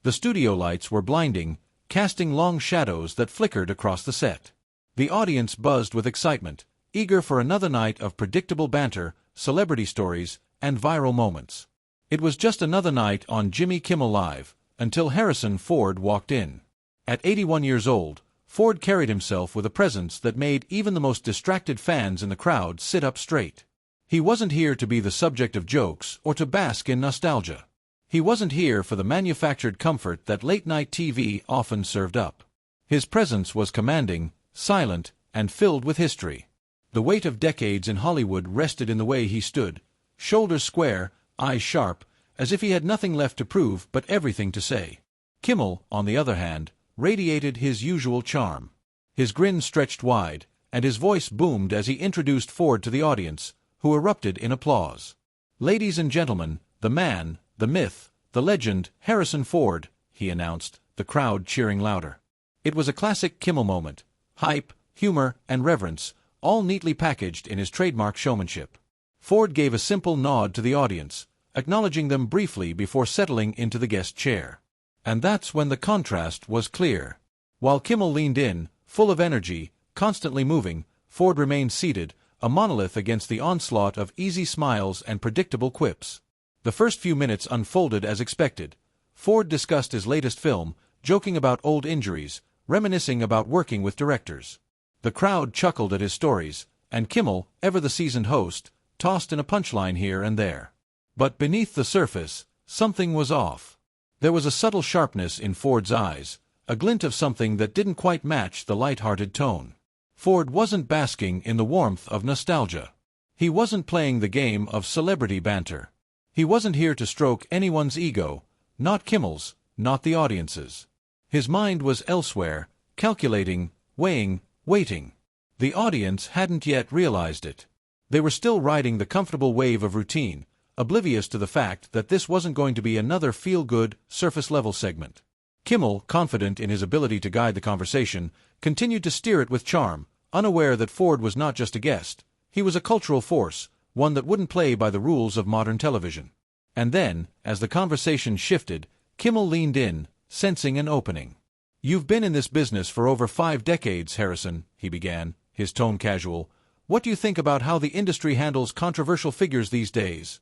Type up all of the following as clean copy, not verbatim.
The studio lights were blinding, casting long shadows that flickered across the set. The audience buzzed with excitement, eager for another night of predictable banter, celebrity stories, and viral moments. It was just another night on Jimmy Kimmel Live, until Harrison Ford walked in. At 81 years old, Ford carried himself with a presence that made even the most distracted fans in the crowd sit up straight. He wasn't here to be the subject of jokes or to bask in nostalgia. He wasn't here for the manufactured comfort that late-night TV often served up. His presence was commanding, silent, and filled with history. The weight of decades in Hollywood rested in the way he stood, shoulders square, eyes sharp, as if he had nothing left to prove but everything to say. Kimmel, on the other hand, radiated his usual charm. His grin stretched wide, and his voice boomed as he introduced Ford to the audience, who erupted in applause. "Ladies and gentlemen, the man, the myth, the legend, Harrison Ford," he announced, the crowd cheering louder. It was a classic Kimmel moment. Hype, humor, and reverence, all neatly packaged in his trademark showmanship. Ford gave a simple nod to the audience, acknowledging them briefly before settling into the guest chair. And that's when the contrast was clear. While Kimmel leaned in, full of energy, constantly moving, Ford remained seated, a monolith against the onslaught of easy smiles and predictable quips. The first few minutes unfolded as expected. Ford discussed his latest film, joking about old injuries, reminiscing about working with directors. The crowd chuckled at his stories, and Kimmel, ever the seasoned host, tossed in a punchline here and there. But beneath the surface, something was off. There was a subtle sharpness in Ford's eyes, a glint of something that didn't quite match the light-hearted tone. Ford wasn't basking in the warmth of nostalgia. He wasn't playing the game of celebrity banter. He wasn't here to stroke anyone's ego, not Kimmel's, not the audience's. His mind was elsewhere, calculating, weighing, waiting. The audience hadn't yet realized it. They were still riding the comfortable wave of routine, oblivious to the fact that this wasn't going to be another feel-good, surface-level segment. Kimmel, confident in his ability to guide the conversation, continued to steer it with charm, unaware that Ford was not just a guest. He was a cultural force, one that wouldn't play by the rules of modern television. And then, as the conversation shifted, Kimmel leaned in, sensing an opening. "You've been in this business for over 5 decades, Harrison," he began, his tone casual. "What do you think about how the industry handles controversial figures these days?"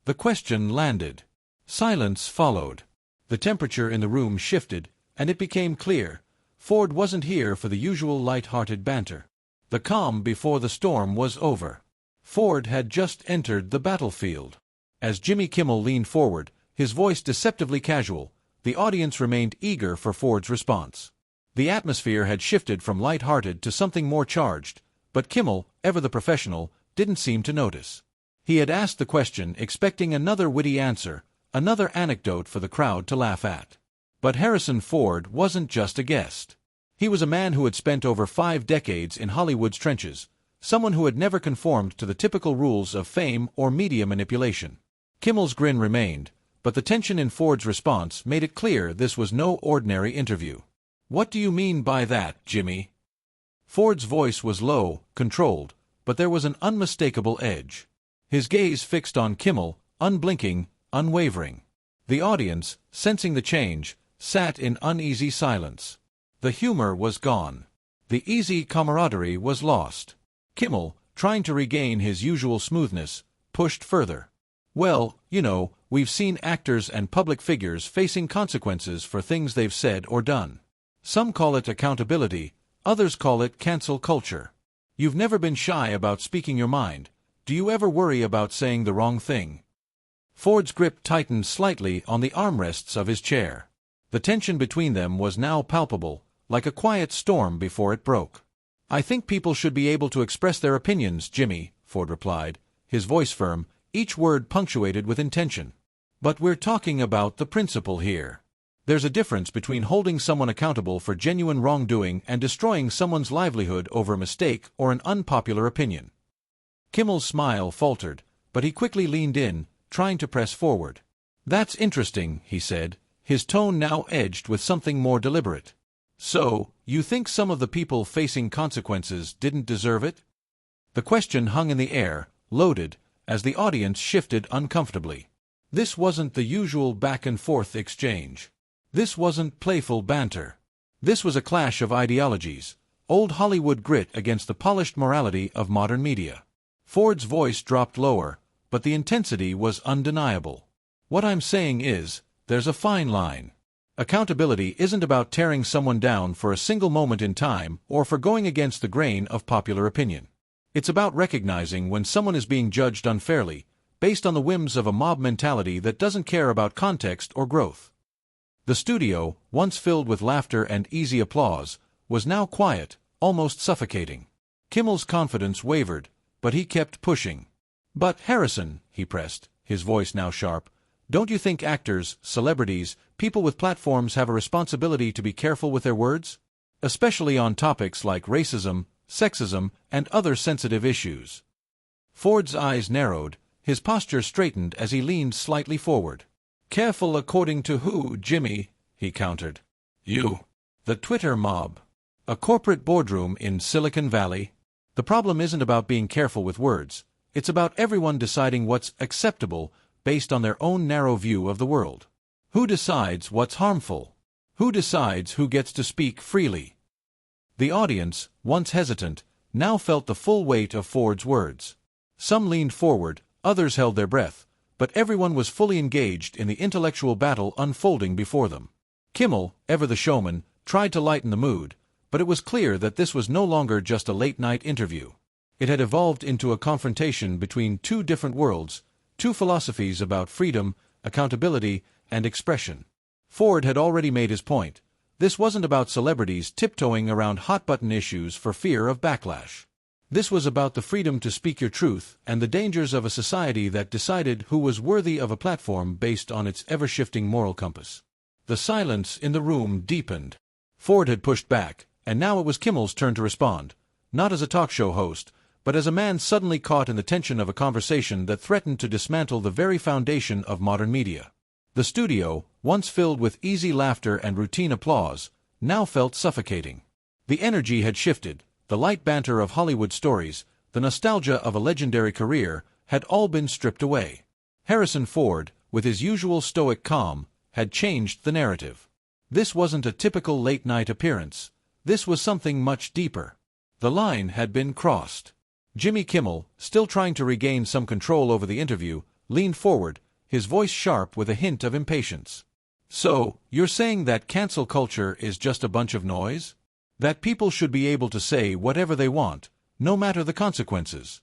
The question landed. Silence followed. The temperature in the room shifted, and it became clear. Ford wasn't here for the usual light-hearted banter. The calm before the storm was over. Ford had just entered the battlefield. As Jimmy Kimmel leaned forward, his voice deceptively casual, the audience remained eager for Ford's response. The atmosphere had shifted from light-hearted to something more charged, but Kimmel, ever the professional, didn't seem to notice. He had asked the question expecting another witty answer, another anecdote for the crowd to laugh at. But Harrison Ford wasn't just a guest. He was a man who had spent over 5 decades in Hollywood's trenches, someone who had never conformed to the typical rules of fame or media manipulation. Kimmel's grin remained, but the tension in Ford's response made it clear this was no ordinary interview. "What do you mean by that, Jimmy?" Ford's voice was low, controlled, but there was an unmistakable edge. His gaze fixed on Kimmel, unblinking, unwavering. The audience, sensing the change, sat in uneasy silence. The humor was gone. The easy camaraderie was lost. Kimmel, trying to regain his usual smoothness, pushed further. "Well, you know, we've seen actors and public figures facing consequences for things they've said or done. Some call it accountability, others call it cancel culture. You've never been shy about speaking your mind. Do you ever worry about saying the wrong thing?" Ford's grip tightened slightly on the armrests of his chair. The tension between them was now palpable, like a quiet storm before it broke. "I think people should be able to express their opinions, Jimmy," Ford replied, his voice firm, each word punctuated with intention. "But we're talking about the principle here. There's a difference between holding someone accountable for genuine wrongdoing and destroying someone's livelihood over a mistake or an unpopular opinion." Kimmel's smile faltered, but he quickly leaned in, trying to press forward. "That's interesting," he said, his tone now edged with something more deliberate. "So, you think some of the people facing consequences didn't deserve it?" The question hung in the air, loaded, as the audience shifted uncomfortably. This wasn't the usual back-and-forth exchange. This wasn't playful banter. This was a clash of ideologies, old Hollywood grit against the polished morality of modern media. Ford's voice dropped lower, but the intensity was undeniable. What I'm saying is, there's a fine line. Accountability isn't about tearing someone down for a single moment in time or for going against the grain of popular opinion. It's about recognizing when someone is being judged unfairly, based on the whims of a mob mentality that doesn't care about context or growth. The studio, once filled with laughter and easy applause, was now quiet, almost suffocating. Kimmel's confidence wavered, but he kept pushing. "But, Harrison," he pressed, his voice now sharp, "don't you think actors, celebrities, people with platforms have a responsibility to be careful with their words? Especially on topics like racism, sexism, and other sensitive issues." Ford's eyes narrowed, his posture straightened as he leaned slightly forward. "Careful according to who, Jimmy?" he countered. "You. The Twitter mob. A corporate boardroom in Silicon Valley." The problem isn't about being careful with words. It's about everyone deciding what's acceptable based on their own narrow view of the world. Who decides what's harmful? Who decides who gets to speak freely? The audience, once hesitant, now felt the full weight of Ford's words. Some leaned forward, others held their breath, but everyone was fully engaged in the intellectual battle unfolding before them. Kimmel, ever the showman, tried to lighten the mood, but it was clear that this was no longer just a late-night interview. It had evolved into a confrontation between two different worlds, two philosophies about freedom, accountability, and expression. Ford had already made his point. This wasn't about celebrities tiptoeing around hot-button issues for fear of backlash. This was about the freedom to speak your truth and the dangers of a society that decided who was worthy of a platform based on its ever-shifting moral compass. The silence in the room deepened. Ford had pushed back, and now it was Kimmel's turn to respond, not as a talk show host, but as a man suddenly caught in the tension of a conversation that threatened to dismantle the very foundation of modern media. The studio, once filled with easy laughter and routine applause, now felt suffocating. The energy had shifted, the light banter of Hollywood stories, the nostalgia of a legendary career, had all been stripped away. Harrison Ford, with his usual stoic calm, had changed the narrative. This wasn't a typical late-night appearance. This was something much deeper. The line had been crossed. Jimmy Kimmel, still trying to regain some control over the interview, leaned forward, his voice sharp with a hint of impatience. "So, you're saying that cancel culture is just a bunch of noise? That people should be able to say whatever they want, no matter the consequences?"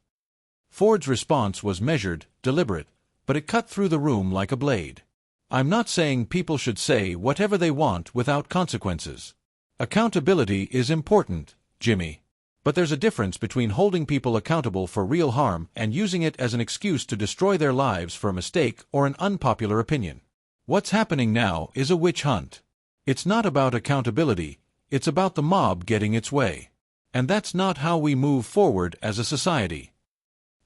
Ford's response was measured, deliberate, but it cut through the room like a blade. "I'm not saying people should say whatever they want without consequences. Accountability is important, Jimmy. But there's a difference between holding people accountable for real harm and using it as an excuse to destroy their lives for a mistake or an unpopular opinion. What's happening now is a witch hunt. It's not about accountability, it's about the mob getting its way. And that's not how we move forward as a society."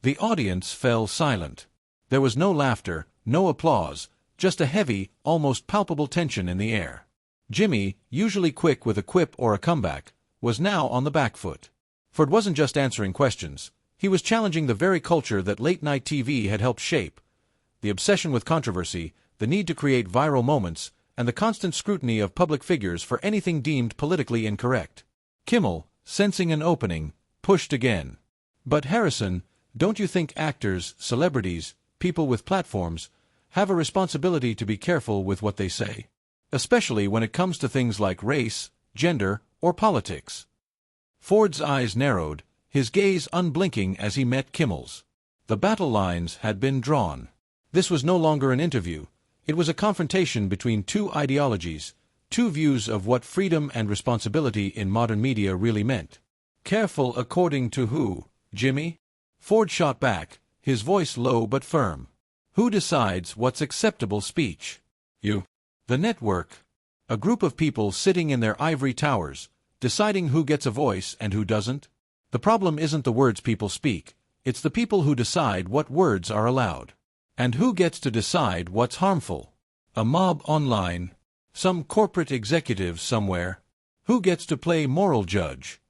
The audience fell silent. There was no laughter, no applause, just a heavy, almost palpable tension in the air. Jimmy, usually quick with a quip or a comeback, was now on the back foot. Ford wasn't just answering questions, he was challenging the very culture that late-night TV had helped shape. The obsession with controversy, the need to create viral moments, and the constant scrutiny of public figures for anything deemed politically incorrect. Kimmel, sensing an opening, pushed again. "But Harrison, don't you think actors, celebrities, people with platforms, have a responsibility to be careful with what they say? Especially when it comes to things like race, gender, or politics?" Ford's eyes narrowed, his gaze unblinking as he met Kimmel's. The battle lines had been drawn. This was no longer an interview. It was a confrontation between two ideologies, two views of what freedom and responsibility in modern media really meant. "Careful according to who, Jimmy?" Ford shot back, his voice low but firm. "Who decides what's acceptable speech? You. The network. A group of people sitting in their ivory towers, deciding who gets a voice and who doesn't? The problem isn't the words people speak, it's the people who decide what words are allowed. And who gets to decide what's harmful? A mob online? Some corporate executive somewhere? Who gets to play moral judge?"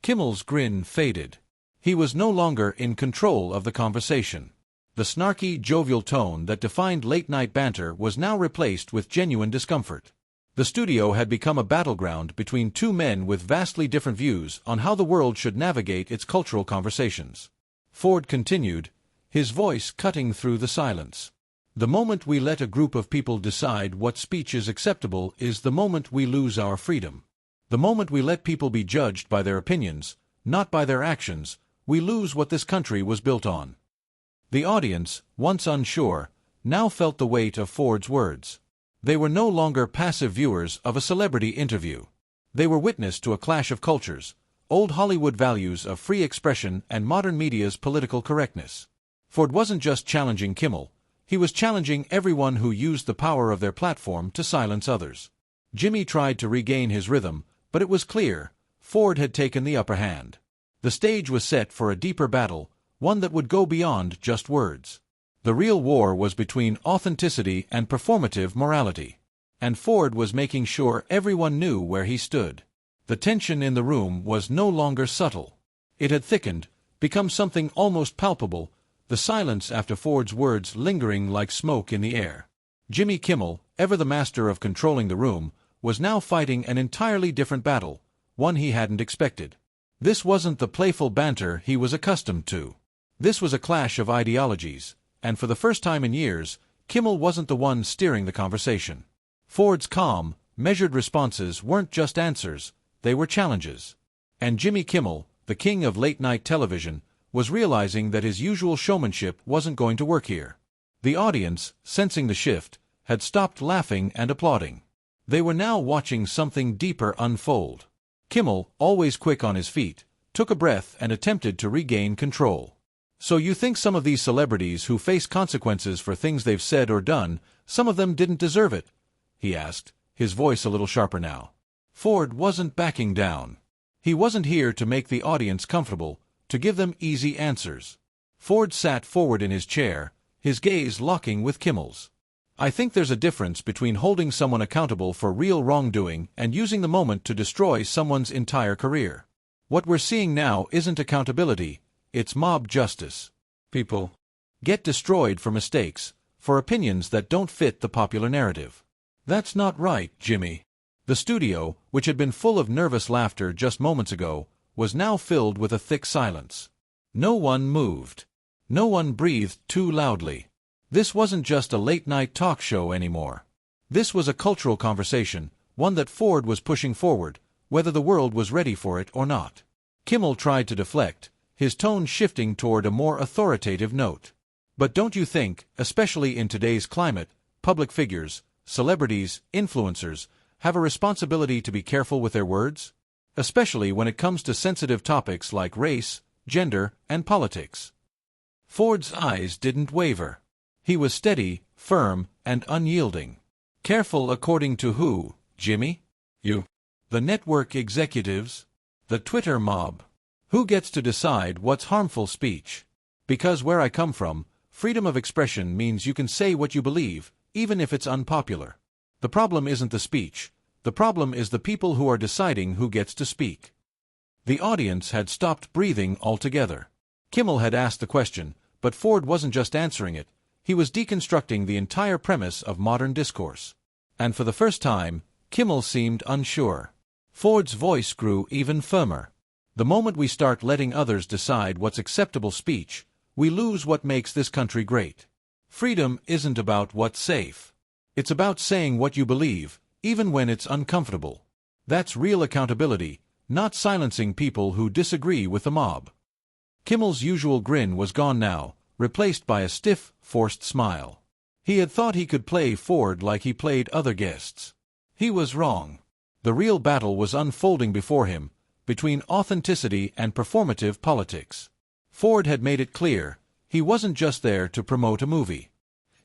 Kimmel's grin faded. He was no longer in control of the conversation. The snarky, jovial tone that defined late-night banter was now replaced with genuine discomfort. The studio had become a battleground between two men with vastly different views on how the world should navigate its cultural conversations. Ford continued, his voice cutting through the silence. The moment we let a group of people decide what speech is acceptable is the moment we lose our freedom. The moment we let people be judged by their opinions, not by their actions, we lose what this country was built on. The audience, once unsure, now felt the weight of Ford's words. They were no longer passive viewers of a celebrity interview. They were witness to a clash of cultures, old Hollywood values of free expression and modern media's political correctness. Ford wasn't just challenging Kimmel, he was challenging everyone who used the power of their platform to silence others. Jimmy tried to regain his rhythm, but it was clear, Ford had taken the upper hand. The stage was set for a deeper battle, one that would go beyond just words. The real war was between authenticity and performative morality. And Ford was making sure everyone knew where he stood. The tension in the room was no longer subtle. It had thickened, become something almost palpable, the silence after Ford's words lingering like smoke in the air. Jimmy Kimmel, ever the master of controlling the room, was now fighting an entirely different battle, one he hadn't expected. This wasn't the playful banter he was accustomed to. This was a clash of ideologies. And for the first time in years, Kimmel wasn't the one steering the conversation. Ford's calm, measured responses weren't just answers, they were challenges. And Jimmy Kimmel, the king of late-night television, was realizing that his usual showmanship wasn't going to work here. The audience, sensing the shift, had stopped laughing and applauding. They were now watching something deeper unfold. Kimmel, always quick on his feet, took a breath and attempted to regain control. So you think some of these celebrities who face consequences for things they've said or done, some of them didn't deserve it? He asked, his voice a little sharper now. Ford wasn't backing down. He wasn't here to make the audience comfortable, to give them easy answers. Ford sat forward in his chair, his gaze locking with Kimmel's. I think there's a difference between holding someone accountable for real wrongdoing and using the moment to destroy someone's entire career. What we're seeing now isn't accountability. It's mob justice. People get destroyed for mistakes, for opinions that don't fit the popular narrative. That's not right, Jimmy. The studio, which had been full of nervous laughter just moments ago, was now filled with a thick silence. No one moved. No one breathed too loudly. This wasn't just a late-night talk show anymore. This was a cultural conversation, one that Ford was pushing forward, whether the world was ready for it or not. Kimmel tried to deflect, his tone shifting toward a more authoritative note. But don't you think, especially in today's climate, public figures, celebrities, influencers, have a responsibility to be careful with their words? Especially when it comes to sensitive topics like race, gender, and politics. Ford's eyes didn't waver. He was steady, firm, and unyielding. Careful according to who, Jimmy? You. The network executives? The Twitter mob? Who gets to decide what's harmful speech? Because where I come from, freedom of expression means you can say what you believe, even if it's unpopular. The problem isn't the speech. The problem is the people who are deciding who gets to speak. The audience had stopped breathing altogether. Kimmel had asked the question, but Ford wasn't just answering it. He was deconstructing the entire premise of modern discourse. And for the first time, Kimmel seemed unsure. Ford's voice grew even firmer. The moment we start letting others decide what's acceptable speech, we lose what makes this country great. Freedom isn't about what's safe. It's about saying what you believe, even when it's uncomfortable. That's real accountability, not silencing people who disagree with the mob. Kimmel's usual grin was gone now, replaced by a stiff, forced smile. He had thought he could play Ford like he played other guests. He was wrong. The real battle was unfolding before him, between authenticity and performative politics. Ford had made it clear, he wasn't just there to promote a movie.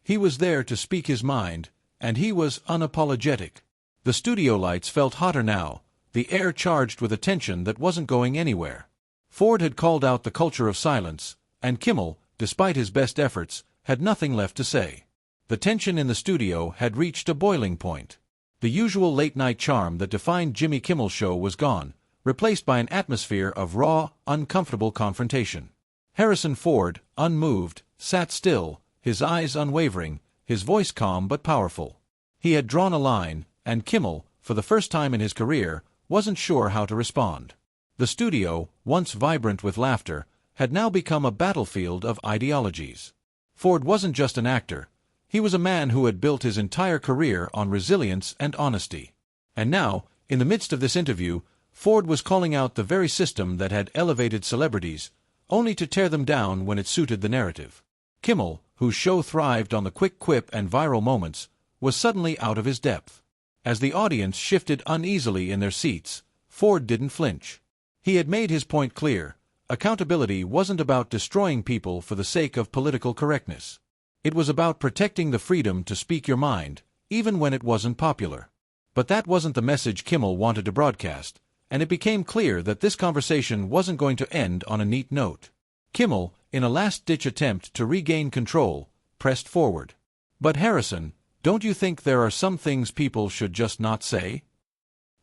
He was there to speak his mind, and he was unapologetic. The studio lights felt hotter now, the air charged with a tension that wasn't going anywhere. Ford had called out the culture of silence, and Kimmel, despite his best efforts, had nothing left to say. The tension in the studio had reached a boiling point. The usual late-night charm that defined Jimmy Kimmel's show was gone, replaced by an atmosphere of raw, uncomfortable confrontation. Harrison Ford, unmoved, sat still, his eyes unwavering, his voice calm but powerful. He had drawn a line, and Kimmel, for the first time in his career, wasn't sure how to respond. The studio, once vibrant with laughter, had now become a battlefield of ideologies. Ford wasn't just an actor. He was a man who had built his entire career on resilience and honesty. And now, in the midst of this interview, Ford was calling out the very system that had elevated celebrities, only to tear them down when it suited the narrative. Kimmel, whose show thrived on the quick quip and viral moments, was suddenly out of his depth. As the audience shifted uneasily in their seats, Ford didn't flinch. He had made his point clear. Accountability wasn't about destroying people for the sake of political correctness. It was about protecting the freedom to speak your mind, even when it wasn't popular. But that wasn't the message Kimmel wanted to broadcast, and it became clear that this conversation wasn't going to end on a neat note. Kimmel, in a last-ditch attempt to regain control, pressed forward. "But Harrison, don't you think there are some things people should just not say?"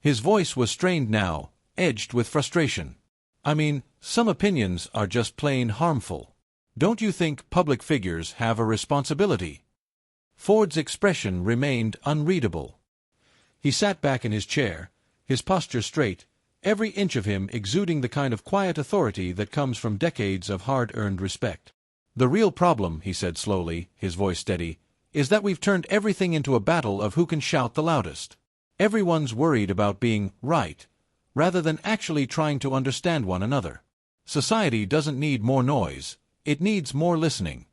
His voice was strained now, edged with frustration. "I mean, some opinions are just plain harmful. Don't you think public figures have a responsibility?" Ford's expression remained unreadable. He sat back in his chair, his posture straight, every inch of him exuding the kind of quiet authority that comes from decades of hard-earned respect. "The real problem," he said slowly, his voice steady, "is that we've turned everything into a battle of who can shout the loudest. Everyone's worried about being right, rather than actually trying to understand one another. Society doesn't need more noise, it needs more listening."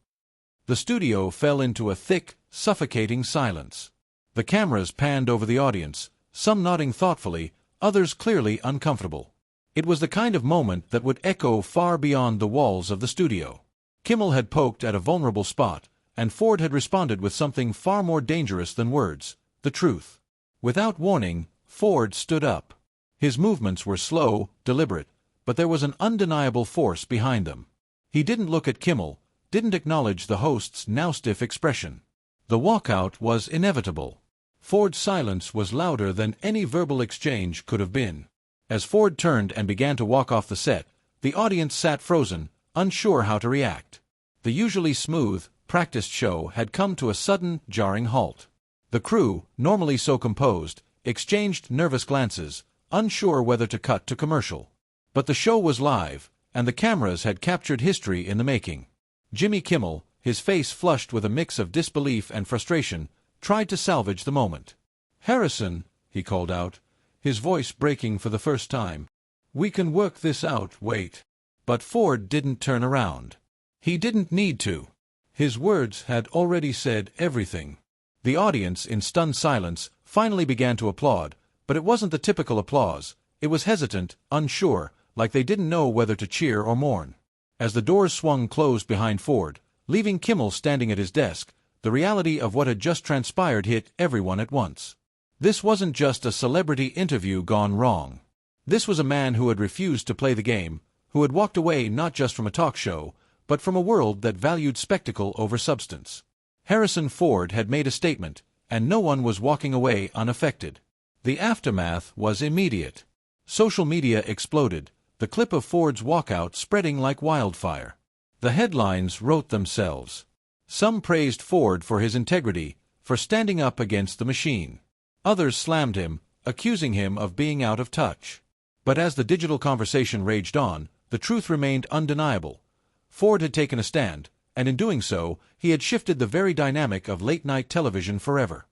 The studio fell into a thick, suffocating silence. The cameras panned over the audience, some nodding thoughtfully, others clearly uncomfortable. It was the kind of moment that would echo far beyond the walls of the studio. Kimmel had poked at a vulnerable spot, and Ford had responded with something far more dangerous than words: the truth. Without warning, Ford stood up. His movements were slow, deliberate, but there was an undeniable force behind them. He didn't look at Kimmel, didn't acknowledge the host's now stiff expression. The walkout was inevitable. Ford's silence was louder than any verbal exchange could have been. As Ford turned and began to walk off the set, the audience sat frozen, unsure how to react. The usually smooth, practiced show had come to a sudden, jarring halt. The crew, normally so composed, exchanged nervous glances, unsure whether to cut to commercial. But the show was live, and the cameras had captured history in the making. Jimmy Kimmel, his face flushed with a mix of disbelief and frustration, tried to salvage the moment. "Harrison," he called out, his voice breaking for the first time, "we can work this out, wait." But Ford didn't turn around. He didn't need to. His words had already said everything. The audience, in stunned silence, finally began to applaud, but it wasn't the typical applause. It was hesitant, unsure, like they didn't know whether to cheer or mourn. As the doors swung closed behind Ford, leaving Kimmel standing at his desk, the reality of what had just transpired hit everyone at once. This wasn't just a celebrity interview gone wrong. This was a man who had refused to play the game, who had walked away not just from a talk show, but from a world that valued spectacle over substance. Harrison Ford had made a statement, and no one was walking away unaffected. The aftermath was immediate. Social media exploded, the clip of Ford's walkout spreading like wildfire. The headlines wrote themselves. Some praised Ford for his integrity, for standing up against the machine. Others slammed him, accusing him of being out of touch. But as the digital conversation raged on, the truth remained undeniable. Ford had taken a stand, and in doing so, he had shifted the very dynamic of late-night television forever.